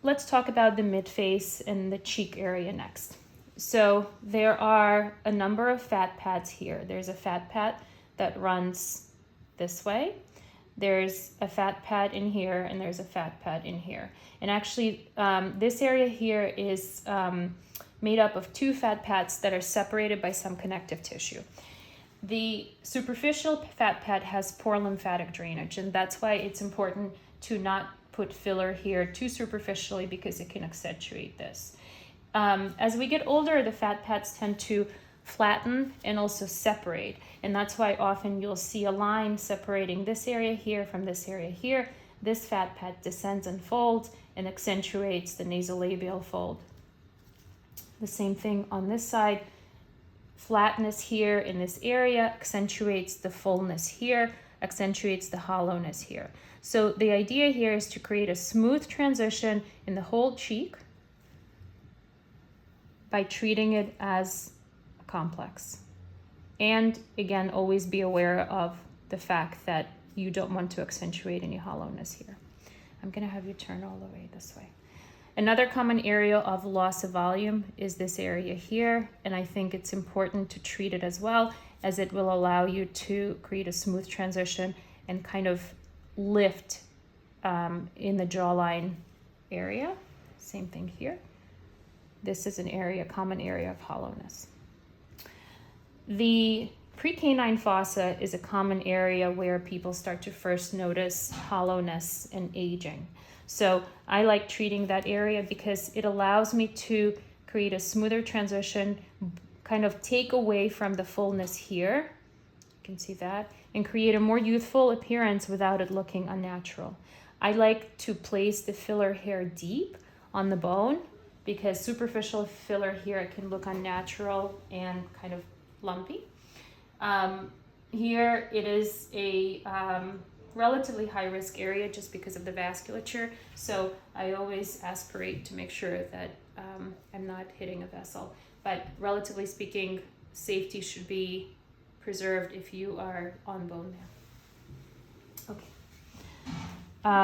let's talk about the midface and the cheek area next. So there are a number of fat pads here. There's a fat pad that runs this way. There's a fat pad in here, and there's a fat pad in here. And actually, this area here is made up of two fat pads that are separated by some connective tissue. The superficial fat pad has poor lymphatic drainage, and that's why it's important to not put filler here too superficially, because it can accentuate this. As we get older, the fat pads tend to flatten and also separate, and that's why often you'll see a line separating this area here from this area here. This fat pad descends and folds and accentuates the nasolabial fold. The same thing on this side. Flatness here in this area accentuates the fullness here, accentuates the hollowness here. So the idea here is to create a smooth transition in the whole cheek by treating it as a complex. And again, always be aware of the fact that you don't want to accentuate any hollowness here. I'm gonna have you turn all the way this way. Another common area of loss of volume is this area here, and I think it's important to treat it as well, as it will allow you to create a smooth transition and kind of lift in the jawline area. Same thing here. This is a common area of hollowness. The precanine fossa is a common area where people start to first notice hollowness and aging. So I like treating that area because it allows me to create a smoother transition, kind of take away from the fullness here, you can see that, and create a more youthful appearance without it looking unnatural. I like to place the filler hair deep on the bone, because superficial filler here can look unnatural and kind of lumpy. Here it is a relatively high risk area just because of the vasculature, so I always aspirate to make sure that I'm not hitting a vessel. But relatively speaking, safety should be preserved if you are on bone there.